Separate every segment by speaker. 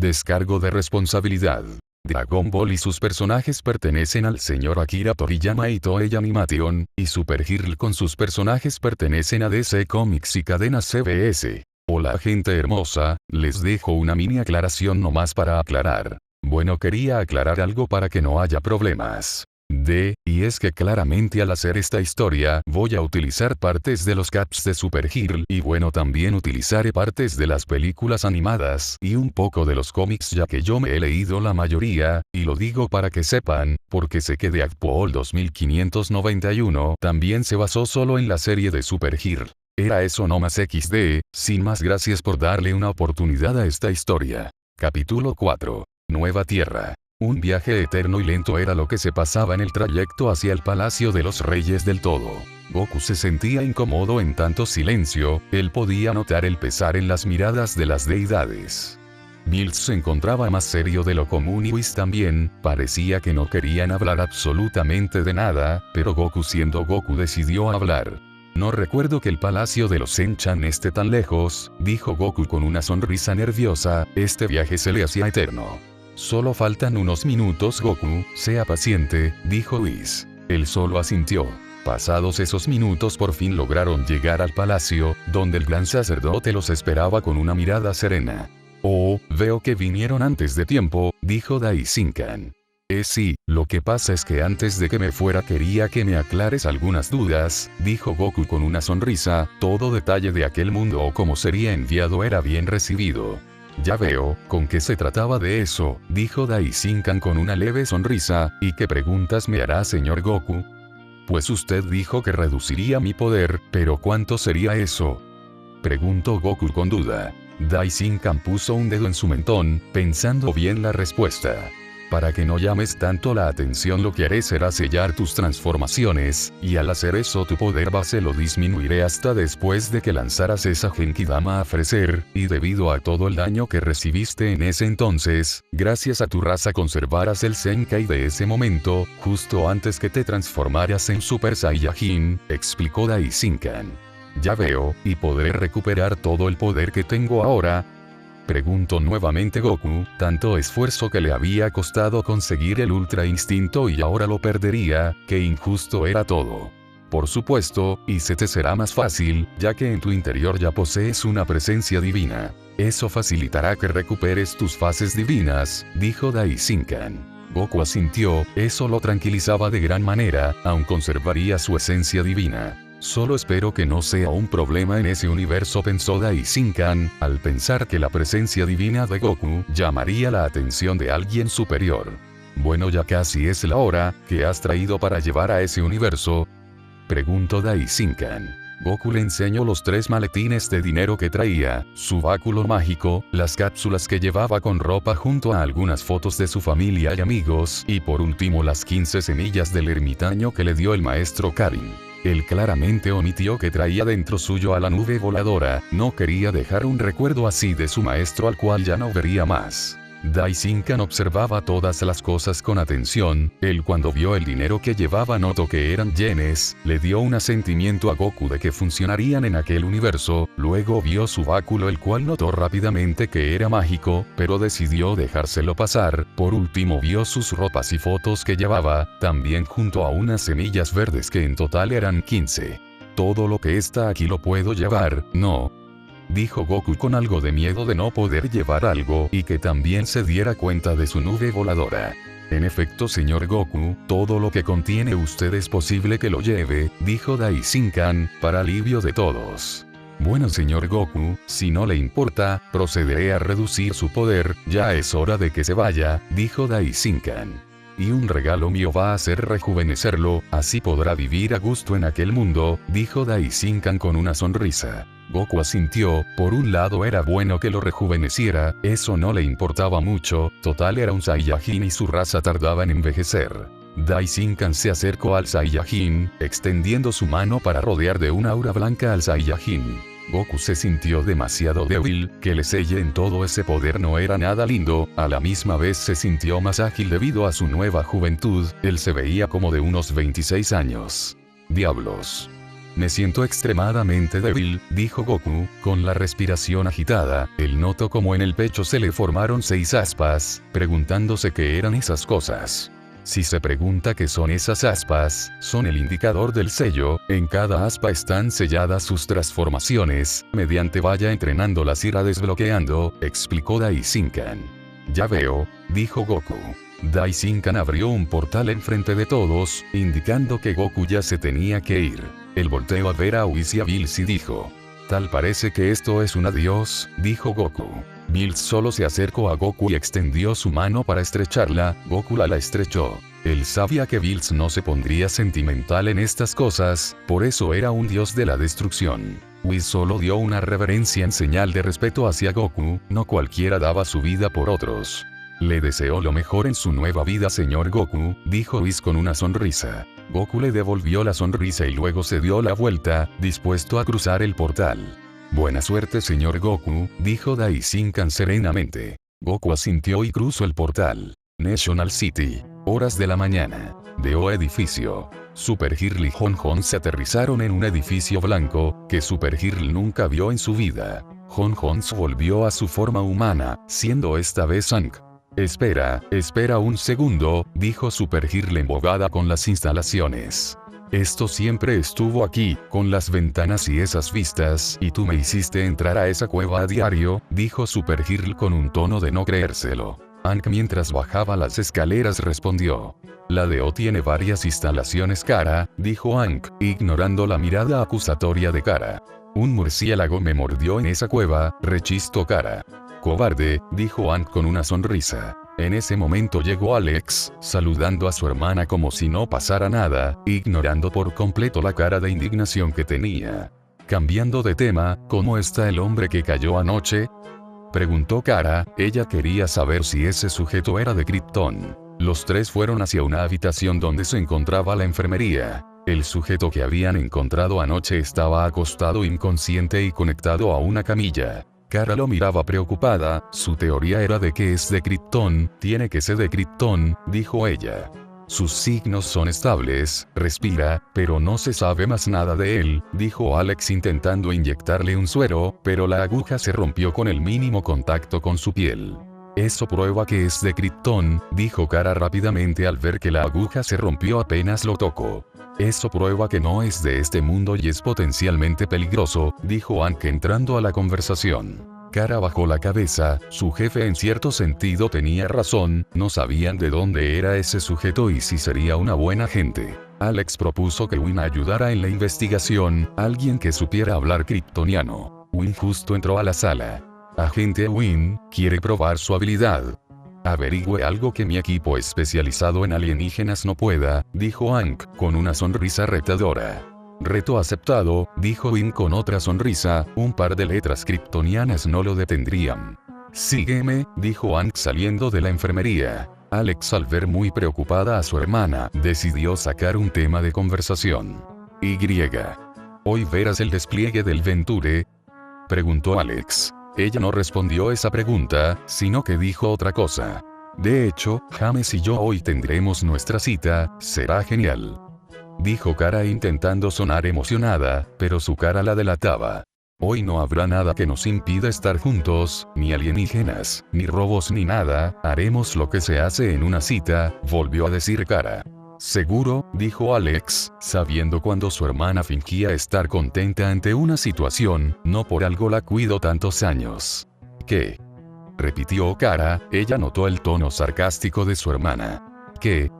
Speaker 1: Descargo de responsabilidad. Dragon Ball y sus personajes pertenecen al señor Akira Toriyama y Toei Animation, y Super Girl con sus personajes pertenecen a DC Comics y cadenas CBS. Hola gente hermosa, les dejo una mini aclaración nomás para aclarar. Bueno, quería aclarar algo para que no haya problemas. Y es que claramente al hacer esta historia voy a utilizar partes de los caps de Super Girl y bueno, también utilizaré partes de las películas animadas y un poco de los cómics, ya que yo me he leído la mayoría, y lo digo para que sepan, porque sé que Dragon Ball 2591 también se basó solo en la serie de Super Girl. Era eso nomás XD, sin más, gracias por darle una oportunidad a esta historia. Capítulo 4. Nueva Tierra. Un viaje eterno y lento era lo que se pasaba en el trayecto hacia el Palacio de los Reyes del Todo. Goku se sentía incómodo en tanto silencio, él podía notar el pesar en las miradas de las deidades. Bills se encontraba más serio de lo común y Whis también, parecía que no querían hablar absolutamente de nada, pero Goku, siendo Goku, decidió hablar. No recuerdo que el Palacio de los Senchan esté tan lejos, dijo Goku con una sonrisa nerviosa, este viaje se le hacía eterno. Solo faltan unos minutos Goku, sea paciente, dijo Whis. Él solo asintió. Pasados esos minutos por fin lograron llegar al palacio, donde el gran sacerdote los esperaba con una mirada serena. Oh, veo que vinieron antes de tiempo, dijo Daisinkan. Sí, lo que pasa es que antes de que me fuera quería que me aclares algunas dudas, dijo Goku con una sonrisa, todo detalle de aquel mundo o cómo sería enviado era bien recibido. Ya veo, ¿con qué se trataba de eso?, dijo Daisinkan con una leve sonrisa, ¿y qué preguntas me hará, señor Goku? Pues usted dijo que reduciría mi poder, pero ¿cuánto sería eso?, preguntó Goku con duda. Daisinkan puso un dedo en su mentón, pensando bien la respuesta. Para que no llames tanto la atención, lo que haré será sellar tus transformaciones, y al hacer eso tu poder base lo disminuiré hasta después de que lanzaras esa Genkidama a Freezer, y debido a todo el daño que recibiste en ese entonces, gracias a tu raza conservarás el Zenkai de ese momento, justo antes que te transformaras en Super Saiyajin, explicó Daisinkan. Ya veo, ¿y podré recuperar todo el poder que tengo ahora?, preguntó nuevamente Goku, tanto esfuerzo que le había costado conseguir el Ultra Instinto y ahora lo perdería, qué injusto era todo. Por supuesto, y se te será más fácil, ya que en tu interior ya posees una presencia divina. Eso facilitará que recuperes tus fases divinas, dijo Daisinkan. Goku asintió, eso lo tranquilizaba de gran manera, aún conservaría su esencia divina. Solo espero que no sea un problema en ese universo, pensó Daisinkan, al pensar que la presencia divina de Goku llamaría la atención de alguien superior. Bueno, ya casi es la hora, ¿qué has traído para llevar a ese universo?, preguntó Daisinkan. Goku le enseñó los 3 maletines de dinero que traía, su báculo mágico, las cápsulas que llevaba con ropa junto a algunas fotos de su familia y amigos, y por último las 15 semillas del ermitaño que le dio el maestro Karin. Él claramente omitió que traía dentro suyo a la nube voladora, no quería dejar un recuerdo así de su maestro al cual ya no vería más. Daisinkan observaba todas las cosas con atención, él cuando vio el dinero que llevaba notó que eran yenes, le dio un asentimiento a Goku de que funcionarían en aquel universo, luego vio su báculo el cual notó rápidamente que era mágico, pero decidió dejárselo pasar, por último vio sus ropas y fotos que llevaba, también junto a unas semillas verdes que en total eran 15. Todo lo que está aquí lo puedo llevar, ¿no?, dijo Goku con algo de miedo de no poder llevar algo y que también se diera cuenta de su nube voladora. En efecto, señor Goku, todo lo que contiene usted es posible que lo lleve, dijo Daisinkan, para alivio de todos. Bueno, señor Goku, si no le importa, procederé a reducir su poder, ya es hora de que se vaya, dijo Daisinkan. Y un regalo mío va a ser rejuvenecerlo, así podrá vivir a gusto en aquel mundo, dijo Daisinkan con una sonrisa. Goku asintió, por un lado era bueno que lo rejuveneciera, eso no le importaba mucho, total era un Saiyajin y su raza tardaba en envejecer. Daisinkan se acercó al Saiyajin, extendiendo su mano para rodear de una aura blanca al Saiyajin. Goku se sintió demasiado débil, que le selle en todo ese poder no era nada lindo, a la misma vez se sintió más ágil debido a su nueva juventud, él se veía como de unos 26 años. Diablos. Me siento extremadamente débil, dijo Goku, con la respiración agitada. Él notó como en el pecho se le formaron 6 aspas, preguntándose qué eran esas cosas. Si se pregunta qué son esas aspas, son el indicador del sello. En cada aspa están selladas sus transformaciones, mediante vaya entrenando las irá desbloqueando, explicó Daishinkan. Ya veo, dijo Goku. Daishinkan abrió un portal enfrente de todos, indicando que Goku ya se tenía que ir. Él volteó a ver a Whis y a Bills y dijo: tal parece que esto es un adiós, dijo Goku. Bills solo se acercó a Goku y extendió su mano para estrecharla. Goku la estrechó. Él sabía que Bills no se pondría sentimental en estas cosas, por eso era un dios de la destrucción. Whis solo dio una reverencia en señal de respeto hacia Goku, no cualquiera daba su vida por otros. Le deseo lo mejor en su nueva vida, señor Goku, dijo Whis con una sonrisa. Goku le devolvió la sonrisa y luego se dio la vuelta, dispuesto a cruzar el portal. Buena suerte, señor Goku, dijo Daishinkan serenamente. Goku asintió y cruzó el portal. National City. Horas de la mañana. Deo edificio. Super Girl y Hon Hon se aterrizaron en un edificio blanco, que Super Girl nunca vio en su vida. Hon Hon volvió a su forma humana, siendo esta vez Hank. Espera un segundo, dijo Super Girl embobada con las instalaciones. Esto siempre estuvo aquí, con las ventanas y esas vistas, y tú me hiciste entrar a esa cueva a diario, dijo Super Girl con un tono de no creérselo. Hank mientras bajaba las escaleras respondió: la Deo tiene varias instalaciones, Kara, dijo Hank, ignorando la mirada acusatoria de Kara. Un murciélago me mordió en esa cueva, rechistó Kara. Cobarde, dijo Hank con una sonrisa. En ese momento llegó Alex, saludando a su hermana como si no pasara nada, ignorando por completo la cara de indignación que tenía. Cambiando de tema, ¿cómo está el hombre que cayó anoche?, preguntó Kara. Ella quería saber si ese sujeto era de Krypton. Los tres fueron hacia una habitación donde se encontraba la enfermería. El sujeto que habían encontrado anoche estaba acostado inconsciente y conectado a una camilla. Kara lo miraba preocupada. Su teoría era de que es de Krypton. Tiene que ser de Krypton, dijo ella. Sus signos son estables, respira, pero no se sabe más nada de él, dijo Alex intentando inyectarle un suero, pero la aguja se rompió con el mínimo contacto con su piel. Eso prueba que es de Krypton, dijo Kara rápidamente al ver que la aguja se rompió apenas lo tocó. Eso prueba que no es de este mundo y es potencialmente peligroso, dijo Hank entrando a la conversación. Kara bajó la cabeza. Su jefe en cierto sentido tenía razón, no sabían de dónde era ese sujeto y si sería una buena gente. Alex propuso que Win ayudara en la investigación, alguien que supiera hablar kryptoniano. Win justo entró a la sala. Agente Win, quiere probar su habilidad. Averigüe algo que mi equipo especializado en alienígenas no pueda, dijo Hank, con una sonrisa retadora. Reto aceptado, dijo Win con otra sonrisa, un par de letras kryptonianas no lo detendrían. Sígueme, dijo Hank saliendo de la enfermería. Alex, al ver muy preocupada a su hermana, decidió sacar un tema de conversación. ¿Hoy verás el despliegue del Venture?, preguntó Alex. Ella no respondió esa pregunta, sino que dijo otra cosa. De hecho, James y yo hoy tendremos nuestra cita, será genial, dijo Kara intentando sonar emocionada, pero su cara la delataba. Hoy no habrá nada que nos impida estar juntos, ni alienígenas, ni robos ni nada, haremos lo que se hace en una cita, volvió a decir Kara. Seguro, dijo Alex, sabiendo cuando su hermana fingía estar contenta ante una situación, no por algo la cuidó tantos años. ¿Qué?, repitió Kara. Ella notó el tono sarcástico de su hermana. ¿Qué?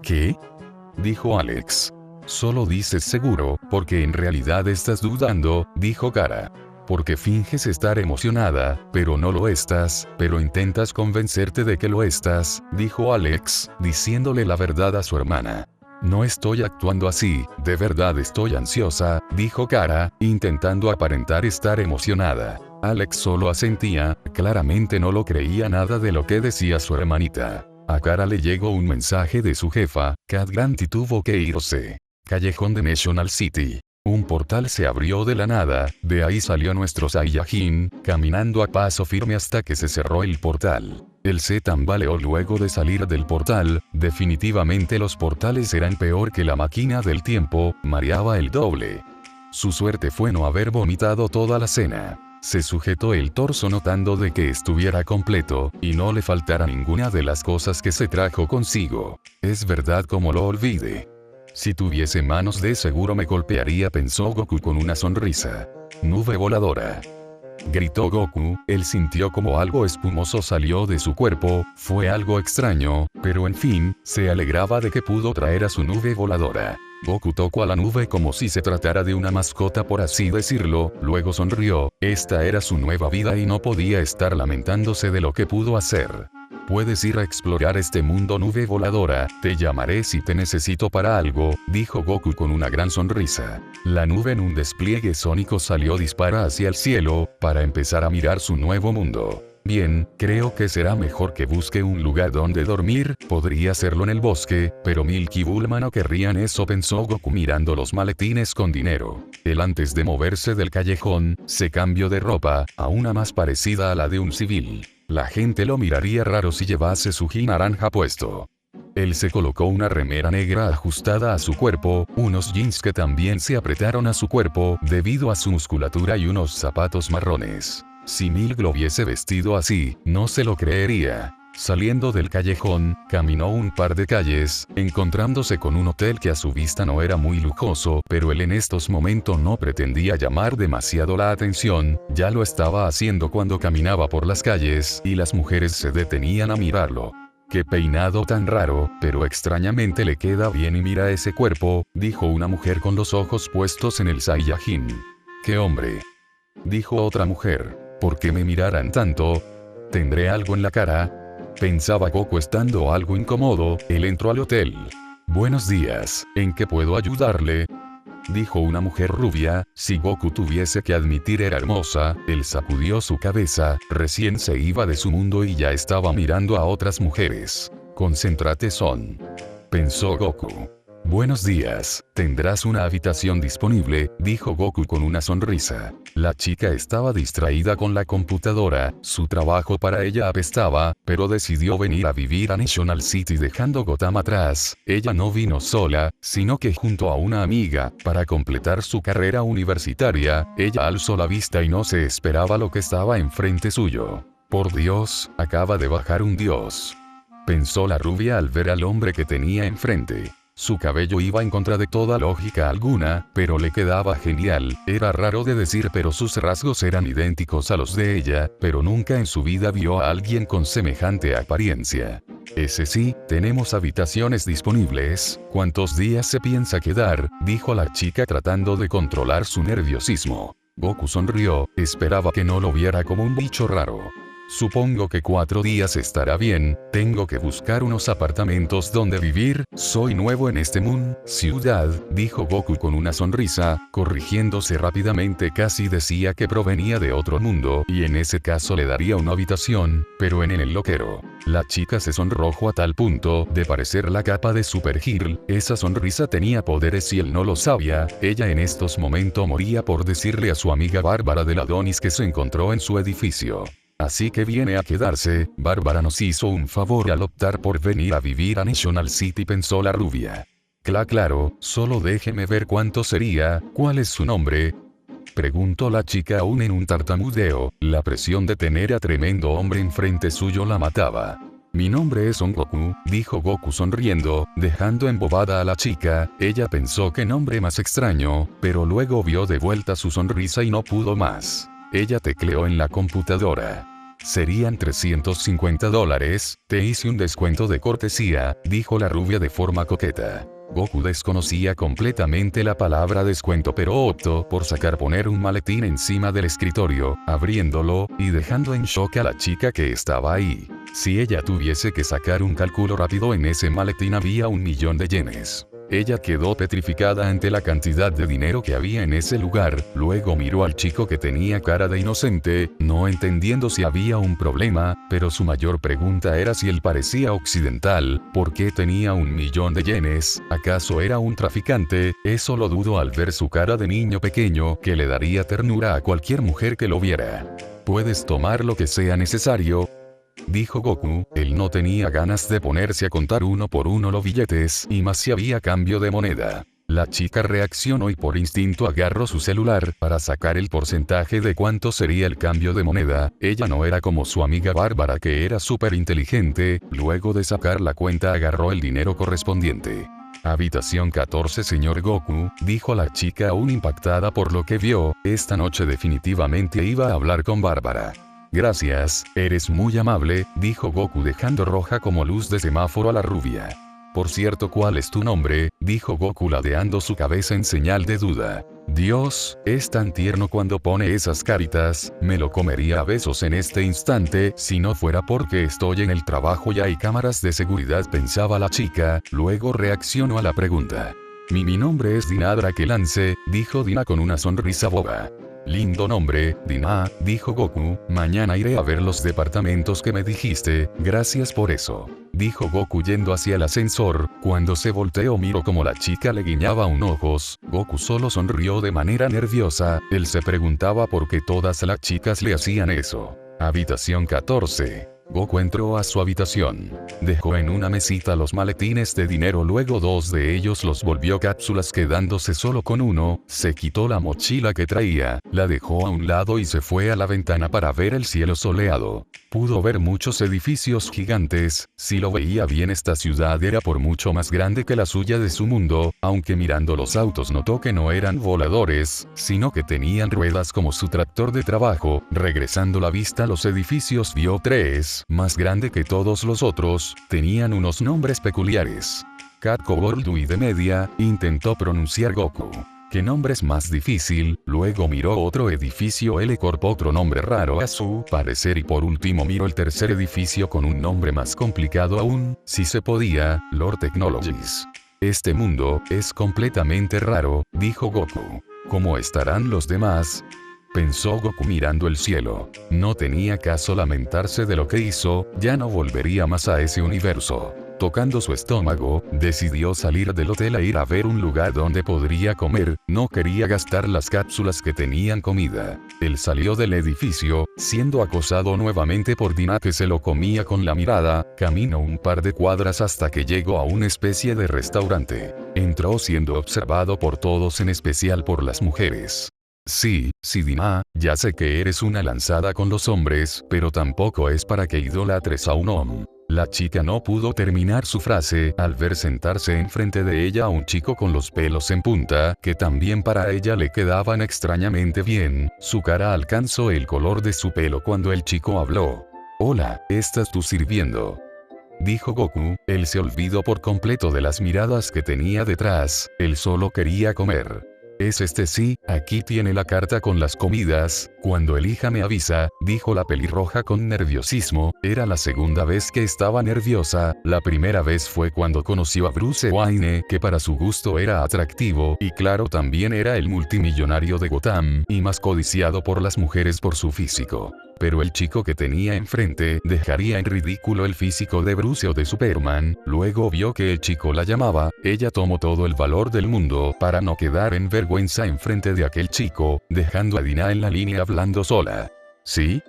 Speaker 1: Dijo Alex. Solo dices seguro, porque en realidad estás dudando, dijo Kara. Porque finges estar emocionada, pero no lo estás, pero intentas convencerte de que lo estás, dijo Alex, diciéndole la verdad a su hermana. No estoy actuando así, de verdad estoy ansiosa, dijo Kara, intentando aparentar estar emocionada. Alex solo asentía, claramente no lo creía nada de lo que decía su hermanita. A Kara le llegó un mensaje de su jefa, Cat Grant, y tuvo que irse. Callejón de National City. Un portal se abrió de la nada, de ahí salió nuestro Saiyajin, caminando a paso firme hasta que se cerró el portal. Él se tambaleó luego de salir del portal. Definitivamente los portales eran peor que la máquina del tiempo, mareaba el doble. Su suerte fue no haber vomitado toda la cena. Se sujetó el torso notando de que estuviera completo, y no le faltara ninguna de las cosas que se trajo consigo. Es verdad como lo olvide. Si tuviese manos de seguro me golpearía, pensó Goku con una sonrisa. Nube voladora. Gritó Goku, él sintió como algo espumoso salió de su cuerpo, fue algo extraño, pero en fin, se alegraba de que pudo traer a su nube voladora. Goku tocó a la nube como si se tratara de una mascota por así decirlo, luego sonrió, esta era su nueva vida y no podía estar lamentándose de lo que pudo hacer. Puedes ir a explorar este mundo, nube voladora, te llamaré si te necesito para algo, dijo Goku con una gran sonrisa. La nube en un despliegue sónico salió dispara hacia el cielo, para empezar a mirar su nuevo mundo. Bien, creo que será mejor que busque un lugar donde dormir, podría hacerlo en el bosque, pero Milky y Bulma no querrían eso, pensó Goku mirando los maletines con dinero. Él antes de moverse del callejón, se cambió de ropa, a una más parecida a la de un civil. La gente lo miraría raro si llevase su jean naranja puesto. Él se colocó una remera negra ajustada a su cuerpo, unos jeans que también se apretaron a su cuerpo, debido a su musculatura y unos zapatos marrones. Si Milk lo hubiese vestido así, no se lo creería. Saliendo del callejón, caminó un par de calles, encontrándose con un hotel que a su vista no era muy lujoso, pero él en estos momentos no pretendía llamar demasiado la atención, ya lo estaba haciendo cuando caminaba por las calles, y las mujeres se detenían a mirarlo. Qué peinado tan raro, pero extrañamente le queda bien y mira ese cuerpo, dijo una mujer con los ojos puestos en el Saiyajin. ¡Qué hombre!, dijo otra mujer. ¿Por qué me mirarán tanto? ¿Tendré algo en la cara? Pensaba Goku estando algo incómodo, él entró al hotel. Buenos días, ¿en qué puedo ayudarle?, dijo una mujer rubia. Si Goku tuviese que admitir era hermosa, él sacudió su cabeza, recién se iba de su mundo y ya estaba mirando a otras mujeres. Concéntrate Son, pensó Goku. Buenos días, tendrás una habitación disponible, dijo Goku con una sonrisa. La chica estaba distraída con la computadora, su trabajo para ella apestaba, pero decidió venir a vivir a National City dejando Gotham atrás. Ella no vino sola, sino que junto a una amiga, para completar su carrera universitaria. Ella alzó la vista y no se esperaba lo que estaba enfrente suyo. Por Dios, acaba de bajar un dios, pensó la rubia al ver al hombre que tenía enfrente. Su cabello iba en contra de toda lógica alguna, pero le quedaba genial, era raro de decir pero sus rasgos eran idénticos a los de ella, pero nunca en su vida vio a alguien con semejante apariencia. Ese sí, tenemos habitaciones disponibles, ¿cuántos días se piensa quedar?, dijo la chica tratando de controlar su nerviosismo. Goku sonrió, esperaba que no lo viera como un bicho raro. Supongo que 4 días estará bien, tengo que buscar unos apartamentos donde vivir, soy nuevo en este ciudad, dijo Goku con una sonrisa, corrigiéndose rápidamente, casi decía que provenía de otro mundo, y en ese caso le daría una habitación, pero en el loquero. La chica se sonrojó a tal punto de parecer la capa de Super Girl, esa sonrisa tenía poderes y él no lo sabía, ella en estos momentos moría por decirle a su amiga Bárbara del Adonis que se encontró en su edificio. Así que viene a quedarse, Bárbara nos hizo un favor al optar por venir a vivir a National City, pensó la rubia. Claro, solo déjeme ver cuánto sería, ¿cuál es su nombre?, preguntó la chica aún en un tartamudeo, la presión de tener a tremendo hombre enfrente suyo la mataba. Mi nombre es Son Goku, dijo Goku sonriendo, dejando embobada a la chica. Ella pensó qué nombre más extraño, pero luego vio de vuelta su sonrisa y no pudo más. Ella tecleó en la computadora. Serían $350, te hice un descuento de cortesía, dijo la rubia de forma coqueta. Goku desconocía completamente la palabra descuento, pero optó por poner un maletín encima del escritorio, abriéndolo, y dejando en shock a la chica que estaba ahí. Si ella tuviese que sacar un cálculo rápido, en ese maletín había 1.000.000 de yenes. Ella quedó petrificada ante la cantidad de dinero que había en ese lugar, luego miró al chico que tenía cara de inocente, no entendiendo si había un problema, pero su mayor pregunta era si él parecía occidental, ¿por qué tenía 1.000.000 de yenes? ¿Acaso era un traficante? Eso lo dudo al ver su cara de niño pequeño, que le daría ternura a cualquier mujer que lo viera. ¿Puedes tomar lo que sea necesario?, dijo Goku. Él no tenía ganas de ponerse a contar uno por uno los billetes, y más si había cambio de moneda. La chica reaccionó y por instinto agarró su celular para sacar el porcentaje de cuánto sería el cambio de moneda. Ella no era como su amiga Bárbara, que era súper inteligente. Luego de sacar la cuenta agarró el dinero correspondiente. Habitación 14. Señor Goku, dijo la chica aún impactada por lo que vio, esta noche definitivamente iba a hablar con Bárbara. Gracias, eres muy amable, dijo Goku dejando roja como luz de semáforo a la rubia. Por cierto, ¿cuál es tu nombre?, dijo Goku ladeando su cabeza en señal de duda. Dios, es tan tierno cuando pone esas caritas, me lo comería a besos en este instante, si no fuera porque estoy en el trabajo y hay cámaras de seguridad, pensaba la chica, luego reaccionó a la pregunta. Mi nombre es Dina Drakelance, dijo Dina con una sonrisa boba. Lindo nombre, Dina, dijo Goku, mañana iré a ver los departamentos que me dijiste, gracias por eso. Dijo Goku yendo hacia el ascensor. Cuando se volteó miró como la chica le guiñaba un ojos. Goku solo sonrió de manera nerviosa. Él se preguntaba por qué todas las chicas le hacían eso. Habitación 14. Goku entró a su habitación. Dejó en una mesita los maletines de dinero, luego dos de ellos los volvió cápsulas quedándose solo con uno. Se quitó la mochila que traía, la dejó a un lado y se fue a la ventana para ver el cielo soleado. Pudo ver muchos edificios gigantes. Si lo veía bien, esta ciudad era por mucho más grande que la suya de su mundo, aunque mirando los autos notó que no eran voladores, sino que tenían ruedas como su tractor de trabajo. Regresando la vista a los edificios vio tres, más grande que todos los otros, tenían unos nombres peculiares. Catco Gordu y de media, intentó pronunciar Goku. ¿Qué nombre es más difícil? Luego miró otro edificio L Corp, otro nombre raro a su parecer, y por último miró el tercer edificio con un nombre más complicado aún, si se podía, Lord Technologies. Este mundo es completamente raro, dijo Goku. ¿Cómo estarán los demás?, pensó Goku mirando el cielo. No tenía caso lamentarse de lo que hizo, ya no volvería más a ese universo. Tocando su estómago, decidió salir del hotel e ir a ver un lugar donde podría comer. No quería gastar las cápsulas que tenían comida. Él salió del edificio, siendo acosado nuevamente por Dina, que se lo comía con la mirada. Caminó un par de cuadras hasta que llegó a una especie de restaurante. Entró siendo observado por todos, en especial por las mujeres. Sí, Dina, ya sé que eres una lanzada con los hombres, pero tampoco es para que idolatres a un hombre. La chica no pudo terminar su frase al ver sentarse enfrente de ella a un chico con los pelos en punta, que también para ella le quedaban extrañamente bien. Su cara alcanzó el color de su pelo cuando el chico habló. Hola, ¿estás tú sirviendo?, dijo Goku. Él se olvidó por completo de las miradas que tenía detrás, él solo quería comer. Es sí, aquí tiene la carta con las comidas, cuando elija me avisa, dijo la pelirroja con nerviosismo. Era la segunda vez que estaba nerviosa. La primera vez fue cuando conoció a Bruce Wayne, que para su gusto era atractivo, y claro, también era el multimillonario de Gotham, y más codiciado por las mujeres por su físico. Pero el chico que tenía enfrente dejaría en ridículo el físico de Bruce o de Superman. Luego vio que el chico la llamaba. Ella tomó todo el valor del mundo para no quedar en vergüenza enfrente de aquel chico, dejando a Dina en la línea hablando sola. ¿Sí?,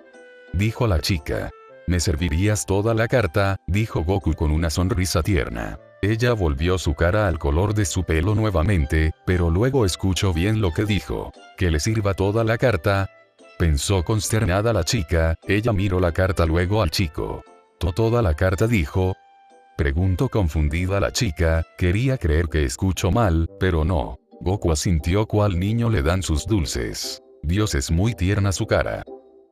Speaker 1: dijo la chica. ¿Me servirías toda la carta?, dijo Goku con una sonrisa tierna. Ella volvió su cara al color de su pelo nuevamente, pero luego escuchó bien lo que dijo. ¿Que le sirva toda la carta?, pensó consternada la chica. Ella miró la carta, luego al chico. ¿Toda la carta?, dijo. Preguntó confundida la chica. Quería creer que escuchó mal, pero no. Goku asintió cual niño le dan sus dulces. Dios, es muy tierna su cara,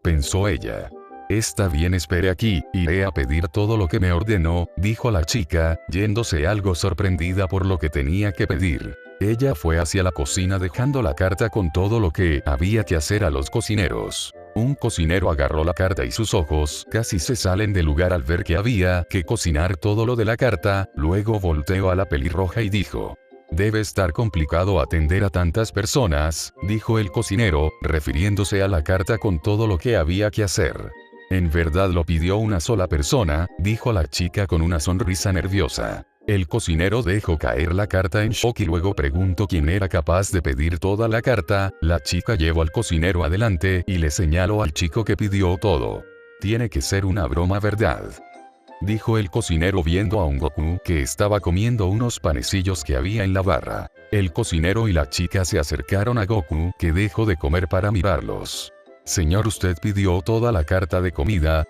Speaker 1: pensó ella. Está bien, espere aquí, iré a pedir todo lo que me ordenó, dijo la chica, yéndose algo sorprendida por lo que tenía que pedir. Ella fue hacia la cocina dejando la carta con todo lo que había que hacer a los cocineros. Un cocinero agarró la carta y sus ojos casi se salen del lugar al ver que había que cocinar todo lo de la carta. Luego volteó a la pelirroja y dijo: debe estar complicado atender a tantas personas, dijo el cocinero, refiriéndose a la carta con todo lo que había que hacer. En verdad lo pidió una sola persona, dijo la chica con una sonrisa nerviosa. El cocinero dejó caer la carta en shock y luego preguntó quién era capaz de pedir toda la carta. La chica llevó al cocinero adelante y le señaló al chico que pidió todo. Tiene que ser una broma, ¿verdad?, dijo el cocinero viendo a un Goku que estaba comiendo unos panecillos que había en la barra. El cocinero y la chica se acercaron a Goku, que dejó de comer para mirarlos. «Señor, ¿usted pidió toda la carta de comida?»,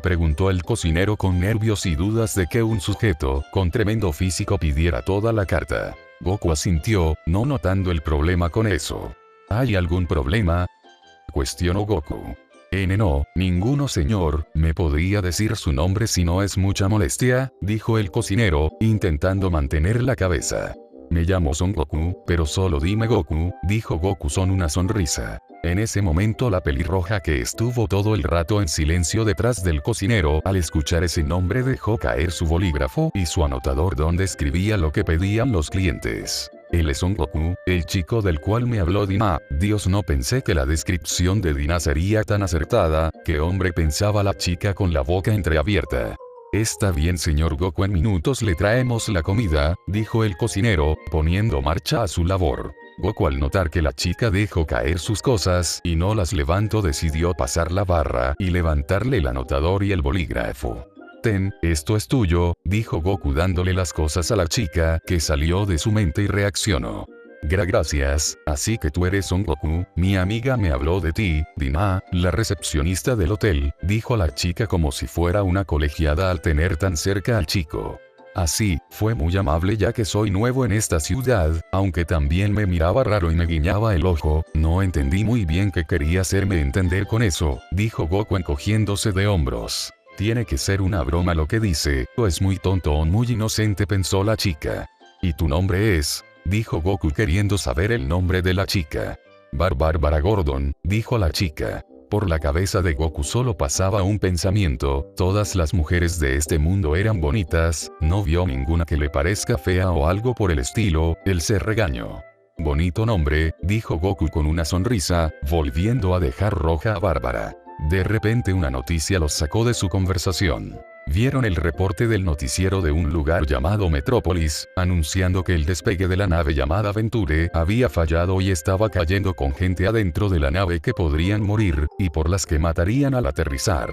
Speaker 1: preguntó el cocinero con nervios y dudas de que un sujeto con tremendo físico pidiera toda la carta. Goku asintió, no notando el problema con eso. «¿Hay algún problema?», cuestionó Goku. «No, ninguno, señor. ¿Me podría decir su nombre si no es mucha molestia?», dijo el cocinero, intentando mantener la cabeza. «Me llamo Son Goku, pero solo dime Goku», dijo Goku con una sonrisa. En ese momento la pelirroja, que estuvo todo el rato en silencio detrás del cocinero, al escuchar ese nombre dejó caer su bolígrafo y su anotador donde escribía lo que pedían los clientes. «Él es Son Goku, el chico del cual me habló Dina». Dios, no pensé que la descripción de Dina sería tan acertada. «¿Qué hombre?», pensaba la chica con la boca entreabierta. «Está bien, señor Goku, en minutos le traemos la comida», dijo el cocinero, poniendo marcha a su labor. Goku, al notar que la chica dejó caer sus cosas y no las levantó, decidió pasar la barra y levantarle el anotador y el bolígrafo. «Ten, esto es tuyo», dijo Goku dándole las cosas a la chica, que salió de su mente y reaccionó. «Gracias, así que tú eres Son Goku. Mi amiga me habló de ti, Dina, la recepcionista del hotel», dijo la chica como si fuera una colegiada al tener tan cerca al chico. «Así, fue muy amable ya que soy nuevo en esta ciudad», aunque también me miraba raro y me guiñaba el ojo. «No entendí muy bien qué quería hacerme entender con eso», dijo Goku encogiéndose de hombros. «Tiene que ser una broma lo que dice, o es muy tonto o muy inocente», pensó la chica. «¿Y tu nombre es?», dijo Goku queriendo saber el nombre de la chica. «Bárbara Gordon», dijo la chica. Por la cabeza de Goku solo pasaba un pensamiento: todas las mujeres de este mundo eran bonitas, no vio ninguna que le parezca fea o algo por el estilo. Él se regañó. «Bonito nombre», dijo Goku con una sonrisa, volviendo a dejar roja a Bárbara. De repente una noticia los sacó de su conversación. Vieron el reporte del noticiero de un lugar llamado Metrópolis, anunciando que el despegue de la nave llamada Venture había fallado y estaba cayendo con gente adentro de la nave que podrían morir, y por las que matarían al aterrizar.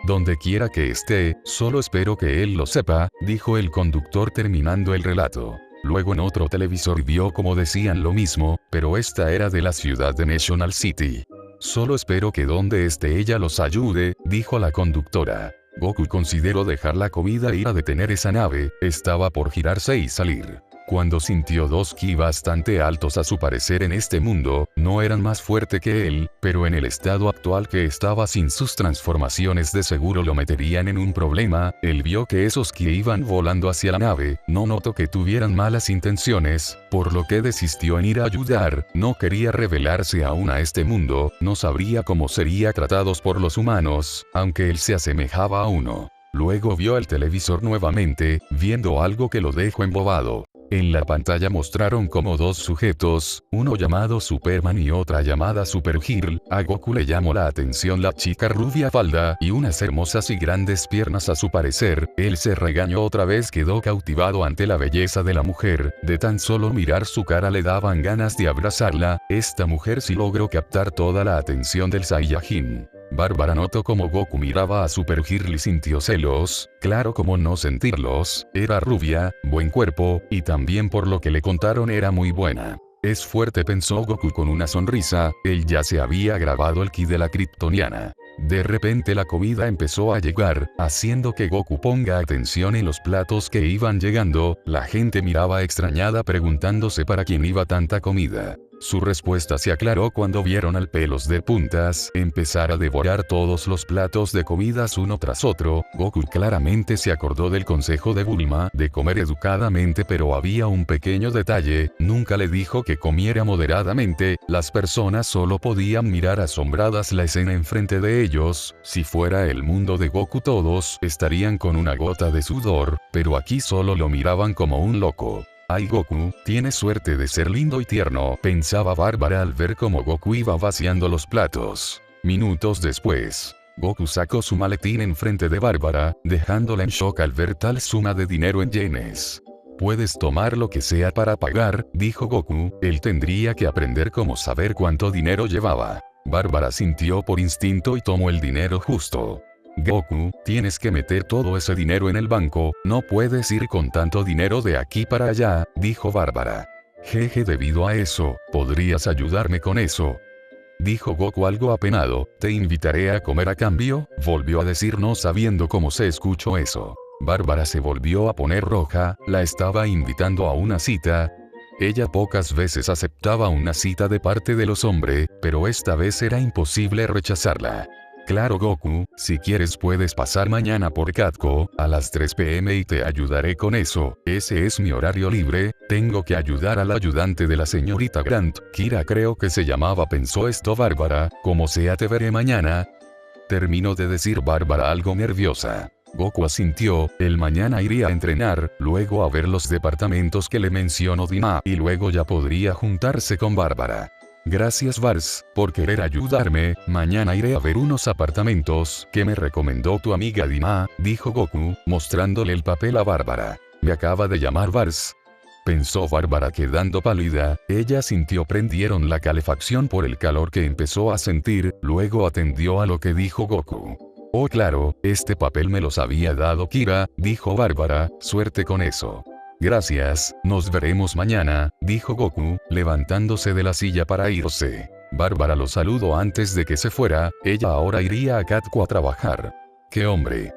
Speaker 1: «Donde quiera que esté, solo espero que él lo sepa», dijo el conductor terminando el relato. Luego en otro televisor vio como decían lo mismo, pero esta era de la ciudad de National City. «Solo espero que donde esté ella los ayude», dijo la conductora. Goku consideró dejar la comida e ir a detener esa nave. Estaba por girarse y salir, cuando sintió dos ki bastante altos, a su parecer en este mundo, no eran más fuerte que él, pero en el estado actual que estaba sin sus transformaciones de seguro lo meterían en un problema. Él vio que esos ki iban volando hacia la nave, no notó que tuvieran malas intenciones, por lo que desistió en ir a ayudar. No quería revelarse aún a este mundo, no sabría cómo sería tratados por los humanos, aunque él se asemejaba a uno. Luego vio el televisor nuevamente, viendo algo que lo dejó embobado. En la pantalla mostraron como dos sujetos, uno llamado Superman y otra llamada Supergirl. A Goku le llamó la atención la chica rubia falda y unas hermosas y grandes piernas a su parecer. Él se regañó otra vez, quedó cautivado ante la belleza de la mujer. De tan solo mirar su cara le daban ganas de abrazarla. Esta mujer sí logró captar toda la atención del Saiyajin. Bárbara notó como Goku miraba a Supergirl y sintió celos. Claro, cómo no sentirlos. Era rubia, buen cuerpo, y también por lo que le contaron era muy buena. «Es fuerte», pensó Goku con una sonrisa. Él ya se había grabado el ki de la kryptoniana. De repente la comida empezó a llegar, haciendo que Goku ponga atención en los platos que iban llegando. La gente miraba extrañada preguntándose para quién iba tanta comida. Su respuesta se aclaró cuando vieron al Pelos de Puntas empezar a devorar todos los platos de comidas uno tras otro. Goku claramente se acordó del consejo de Bulma de comer educadamente, pero había un pequeño detalle: nunca le dijo que comiera moderadamente. Las personas solo podían mirar asombradas la escena enfrente de ellos. Si fuera el mundo de Goku todos estarían con una gota de sudor, pero aquí solo lo miraban como un loco. «Ay, Goku, tienes suerte de ser lindo y tierno», pensaba Bárbara al ver cómo Goku iba vaciando los platos. Minutos después, Goku sacó su maletín enfrente de Bárbara, dejándola en shock al ver tal suma de dinero en yenes. «Puedes tomar lo que sea para pagar», dijo Goku. Él tendría que aprender cómo saber cuánto dinero llevaba. Bárbara sintió por instinto y tomó el dinero justo. «Goku, tienes que meter todo ese dinero en el banco, no puedes ir con tanto dinero de aquí para allá», dijo Bárbara. Jeje, debido a eso, ¿podrías ayudarme con eso?, dijo Goku algo apenado. Te invitaré a comer a cambio, volvió a decir no sabiendo cómo se escuchó eso. Bárbara se volvió a poner roja, la estaba invitando a una cita. Ella pocas veces aceptaba una cita de parte de los hombres, pero esta vez era imposible rechazarla. Claro Goku, si quieres puedes pasar mañana por Katko, a las 3 p.m. y te ayudaré con eso, ese es mi horario libre, tengo que ayudar al ayudante de la señorita Grant, Kira creo que se llamaba, pensó esto Bárbara, como sea te veré mañana. Terminó de decir Bárbara algo nerviosa. Goku asintió, el mañana iría a entrenar, luego a ver los departamentos que le mencionó Dima y luego ya podría juntarse con Bárbara. Gracias Vars, por querer ayudarme, mañana iré a ver unos apartamentos que me recomendó tu amiga Dima, dijo Goku, mostrándole el papel a Bárbara. Me acaba de llamar Vars, pensó Bárbara quedando pálida, ella sintió prendieron la calefacción por el calor que empezó a sentir, luego atendió a lo que dijo Goku. Oh claro, este papel me los había dado Kira, dijo Bárbara, suerte con eso. Gracias, nos veremos mañana, dijo Goku, levantándose de la silla para irse. Bárbara lo saludó antes de que se fuera, ella ahora iría a Katko a trabajar. ¡Qué hombre!,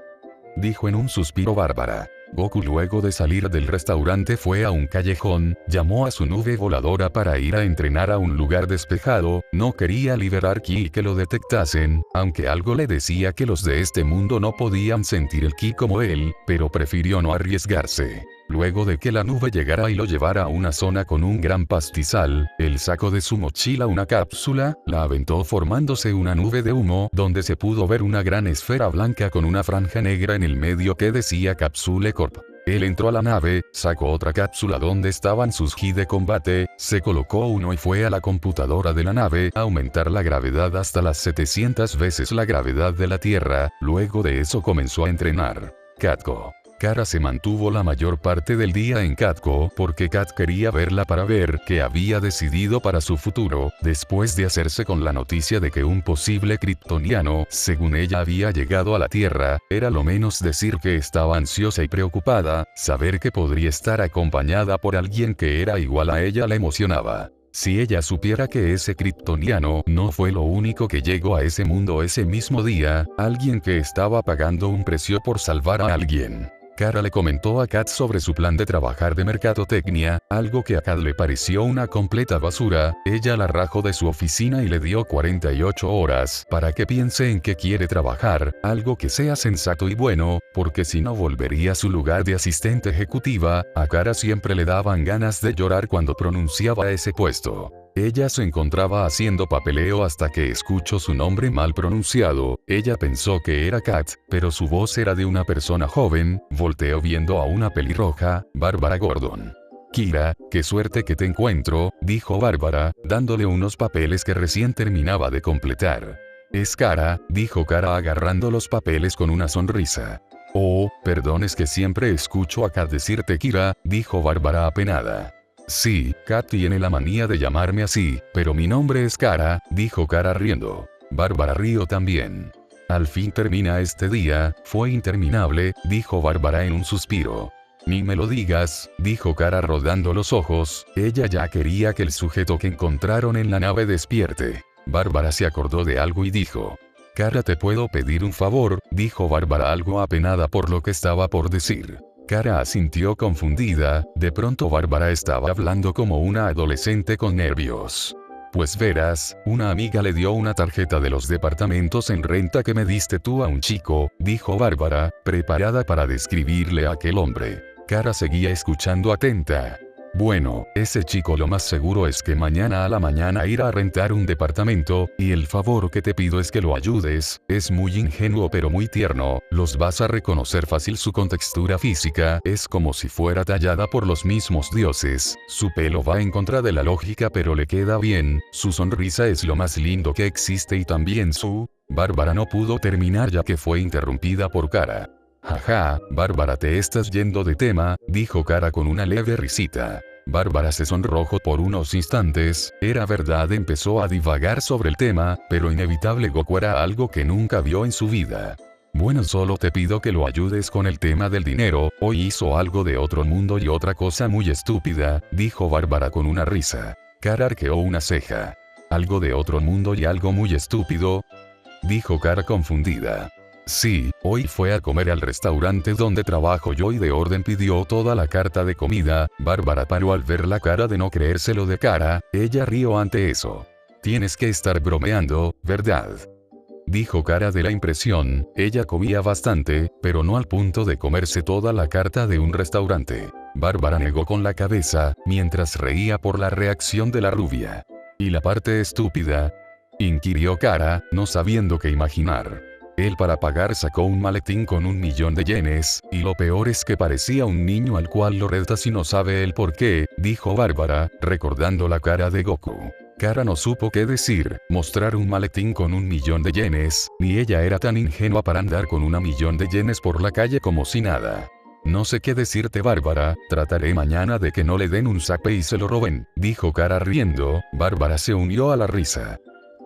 Speaker 1: dijo en un suspiro Bárbara. Goku luego de salir del restaurante fue a un callejón, llamó a su nube voladora para ir a entrenar a un lugar despejado, no quería liberar ki y que lo detectasen, aunque algo le decía que los de este mundo no podían sentir el ki como él, pero prefirió no arriesgarse. Luego de que la nube llegara y lo llevara a una zona con un gran pastizal, él sacó de su mochila una cápsula, la aventó formándose una nube de humo donde se pudo ver una gran esfera blanca con una franja negra en el medio que decía Capsule Corp. Él entró a la nave, sacó otra cápsula donde estaban sus ki de combate, se colocó uno y fue a la computadora de la nave a aumentar la gravedad hasta las 700 veces la gravedad de la Tierra, luego de eso comenzó a entrenar. Katko. Kara se mantuvo la mayor parte del día en Katko porque Kat quería verla para ver qué había decidido para su futuro, después de hacerse con la noticia de que un posible kryptoniano, según ella había llegado a la Tierra, era lo menos decir que estaba ansiosa y preocupada, saber que podría estar acompañada por alguien que era igual a ella la emocionaba. Si ella supiera que ese kryptoniano no fue lo único que llegó a ese mundo ese mismo día, alguien que estaba pagando un precio por salvar a alguien. Kara le comentó a Kat sobre su plan de trabajar de mercadotecnia, algo que a Kat le pareció una completa basura, ella la rajó de su oficina y le dio 48 horas para que piense en qué quiere trabajar, algo que sea sensato y bueno, porque si no volvería a su lugar de asistente ejecutiva. A Kara siempre le daban ganas de llorar cuando pronunciaba ese puesto. Ella se encontraba haciendo papeleo hasta que escuchó su nombre mal pronunciado, ella pensó que era Kat, pero su voz era de una persona joven, volteó viendo a una pelirroja, Bárbara Gordon. Kira, qué suerte que te encuentro, dijo Bárbara, dándole unos papeles que recién terminaba de completar. Es Kara, dijo Kara agarrando los papeles con una sonrisa. Oh, perdón, es que siempre escucho a Kat decirte Kira, dijo Bárbara apenada. Sí, Kat tiene la manía de llamarme así, pero mi nombre es Kara, dijo Kara riendo. Bárbara rió también. Al fin termina este día, fue interminable, dijo Bárbara en un suspiro. Ni me lo digas, dijo Kara rodando los ojos, ella ya quería que el sujeto que encontraron en la nave despierte. Bárbara se acordó de algo y dijo. Kara, ¿te puedo pedir un favor?, dijo Bárbara algo apenada por lo que estaba por decir. Kara asintió confundida, de pronto Bárbara estaba hablando como una adolescente con nervios. Pues verás, una amiga le dio una tarjeta de los departamentos en renta que me diste tú a un chico, dijo Bárbara, preparada para describirle a aquel hombre. Kara seguía escuchando atenta. Bueno, ese chico lo más seguro es que mañana a la mañana irá a rentar un departamento, y el favor que te pido es que lo ayudes, es muy ingenuo pero muy tierno, los vas a reconocer fácil, su contextura física es como si fuera tallada por los mismos dioses, su pelo va en contra de la lógica pero le queda bien, su sonrisa es lo más lindo que existe y también su... Bárbara no pudo terminar ya que fue interrumpida por Kara. Jaja, Bárbara, te estás yendo de tema, dijo Kara con una leve risita. Bárbara se sonrojó por unos instantes, era verdad, empezó a divagar sobre el tema, pero inevitable Goku era algo que nunca vio en su vida. Bueno, solo te pido que lo ayudes con el tema del dinero, hoy hizo algo de otro mundo y otra cosa muy estúpida, dijo Bárbara con una risa. Kara arqueó una ceja. ¿Algo de otro mundo y algo muy estúpido?, dijo Kara confundida. Sí, hoy fue a comer al restaurante donde trabajo yo y de orden pidió toda la carta de comida. Bárbara paró al ver la cara de no creérselo de Kara, ella rió ante eso. Tienes que estar bromeando, ¿verdad?, dijo Kara de la impresión, ella comía bastante, pero no al punto de comerse toda la carta de un restaurante. Bárbara negó con la cabeza, mientras reía por la reacción de la rubia. ¿Y la parte estúpida?, inquirió Kara, no sabiendo qué imaginar. Él para pagar sacó un maletín con 1.000.000 de yenes, y lo peor es que parecía un niño al cual lo retas y no sabe el por qué, dijo Bárbara, recordando la cara de Goku. Kara no supo qué decir, mostrar un maletín con 1.000.000 de yenes, ni ella era tan ingenua para andar con 1.000.000 de yenes por la calle como si nada. No sé qué decirte, Bárbara, trataré mañana de que no le den un zape y se lo roben, dijo Kara riendo. Bárbara se unió a la risa.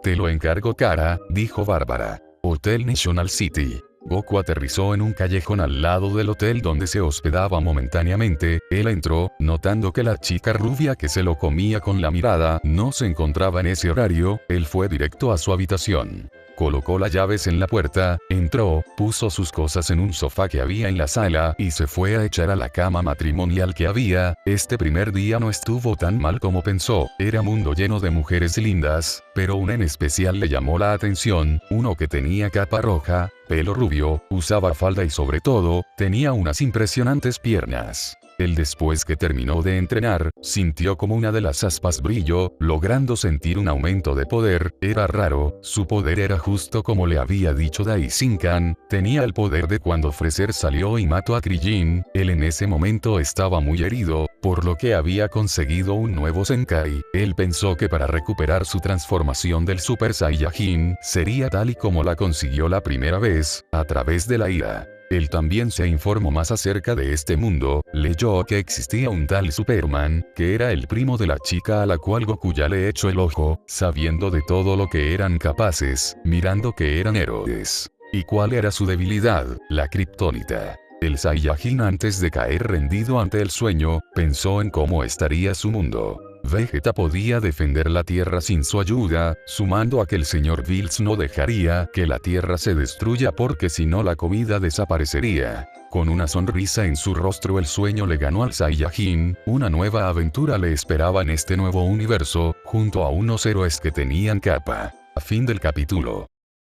Speaker 1: Te lo encargo, Kara, dijo Bárbara. Hotel National City. Goku aterrizó en un callejón al lado del hotel donde se hospedaba momentáneamente. Él entró, notando que la chica rubia que se lo comía con la mirada no se encontraba en ese horario. Él fue directo a su habitación. Colocó las llaves en la puerta, entró, puso sus cosas en un sofá que había en la sala y se fue a echar a la cama matrimonial que había. Este primer día no estuvo tan mal como pensó, era mundo lleno de mujeres lindas, pero una en especial le llamó la atención, uno que tenía capa roja, pelo rubio, usaba falda y sobre todo, tenía unas impresionantes piernas. Él después que terminó de entrenar, sintió como una de las aspas brilló, logrando sentir un aumento de poder. Era raro, su poder era justo como le había dicho Daishinkan, tenía el poder de cuando Freezer salió y mató a Krillin. Él en ese momento estaba muy herido, por lo que había conseguido un nuevo Zenkai. Él pensó que para recuperar su transformación del Super Saiyajin, sería tal y como la consiguió la primera vez, a través de la ira. Él también se informó más acerca de este mundo, leyó que existía un tal Superman, que era el primo de la chica a la cual Goku ya le echó el ojo, sabiendo de todo lo que eran capaces, mirando que eran héroes. ¿Y cuál era su debilidad? La kriptonita. El Saiyajin antes de caer rendido ante el sueño, pensó en cómo estaría su mundo. Vegeta podía defender la Tierra sin su ayuda, sumando a que el señor Bills no dejaría que la Tierra se destruya porque si no la comida desaparecería. Con una sonrisa en su rostro el sueño le ganó al Saiyajin, una nueva aventura le esperaba en este nuevo universo, junto a unos héroes que tenían capa. A fin del capítulo.